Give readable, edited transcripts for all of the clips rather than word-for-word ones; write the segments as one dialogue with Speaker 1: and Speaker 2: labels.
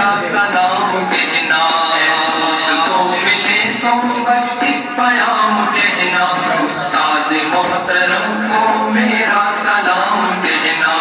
Speaker 1: میرا سلام کہنا، اس کو ملے تو بس ایک پیام کہنا، استاد محترم کو میرا سلام کہنا،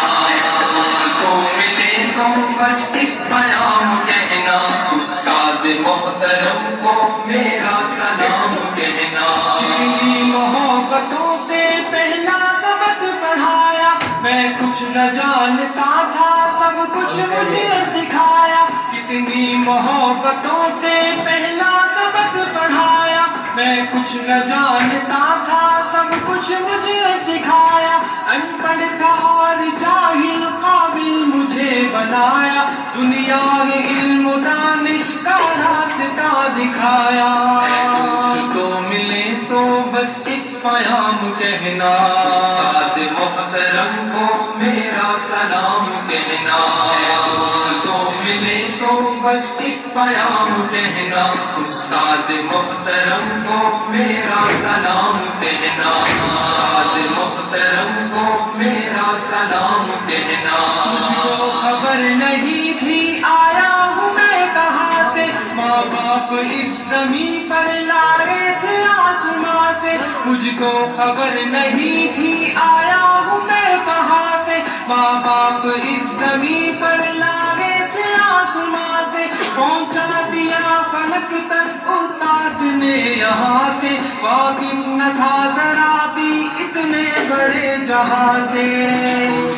Speaker 1: اس کو ملے تو بس ایک پیام کہنا، استاد محترم کو میرا سلام کہنا۔ تیری محبتوں سے پہلا سبق پڑھایا، میں کچھ نہ جانتا تھا، سب کچھ مجھے سکھایا۔ کتنی محبتوں سے پہلا سبق پڑھایا، میں کچھ نہ جانتا تھا، سب کچھ مجھے سکھایا۔ ان پڑھ تھا اور جاہل قابل مجھے بنایا، دنیا کے علم و دانش کا راستہ دکھایا۔ اس کو ملے تو بس ایک پیام کہنا، استاد محترم کو میرا سلام کہنا، اس کو ملے تو بس ایک پیام کہنا، استاد محترم کو میرا سلام کہنا، استاد محترم کو میرا سلام کہنا۔ مجھ کو خبر نہیں تھی آیا ہوں میں کہاں سے، ماں باپ اس زمین پر لائے تھے آسماں سے۔ مجھ کو خبر نہیں تھی آیا ہوں میں کہاں سے، ماں باپ اس زمین پر لائے تھے آسماں سے۔ پہنچا دیا فلک تک استاد نے یہاں سے، واقف نہ تھا ذرا بھی اتنے بڑے جہاں سے۔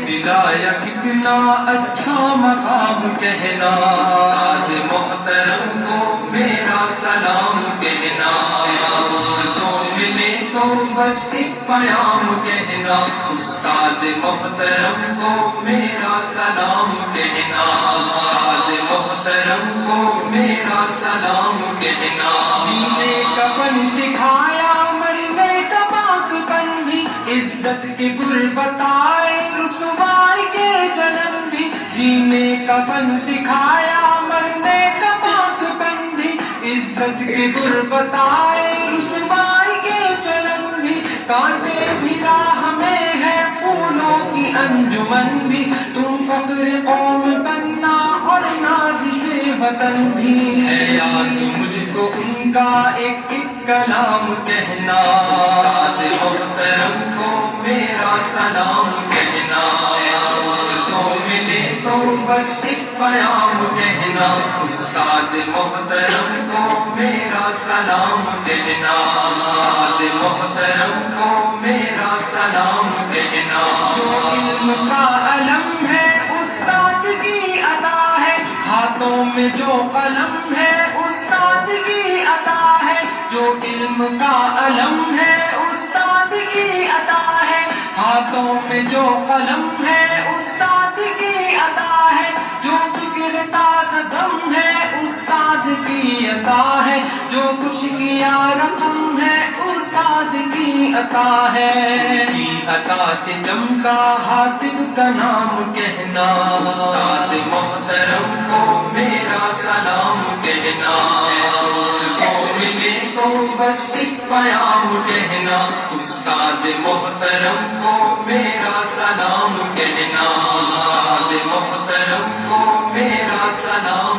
Speaker 1: دلایا کتنا اچھا مقام کہنا، استاد محترم کو میرا سلام کہنا، اس کو ملے تو بس ایک پیام کہنا، استاد محترم کو میرا سلام کہنا، استاد محترم کو میرا سلام کہنا۔ جینے کا فن سکھایا، مرنے کا پاک پن بھی، عزت کے گل بتائے، رسوائی کے جنم بھی۔ جینے کا فن سکھایا، مرنے کا پاک پن بھی، عزت کے گل بتائے، رسوائی کے جنم بھی۔ کانٹے بھی راہ میں ہے، پھولوں کی انجمن بھی، تم فخر قوم بننا اور نازش وطن بھی۔ ہے یاد مجھ کو ان کا ایک ایک کلام کہنا، استاد محترم کو میرا سلام کہنا، اس کو ملے تو بس ایک پیام کہنا، استاد محترم کو میرا سلام کہنا، استاد محترم کو میرا سلام کہنا۔ جو علم کا علم ہے استاد کی عطا ہے، ہاتھوں میں جو قلم ہے استاد کی عطا ہے۔ جو علم کا علم ہے استاد کی عطا ہے، ہاتھوں میں جو قلم ہے استاد کی عطا ہے۔ جو فکر تازہ دم ہے استاد کی عطا ہے، جو کچھ کیا رقم ہے استاد کی عطا ہے۔ کی عطا سے چمکا حاتم کا نام کہنا، استاد محترم کو میرا سلام کہنا، اس کو ملے تو بس ایک پیام کہنا، استاد محترم کو میرا سلام کہنا، استاد محترم کو میرا سلام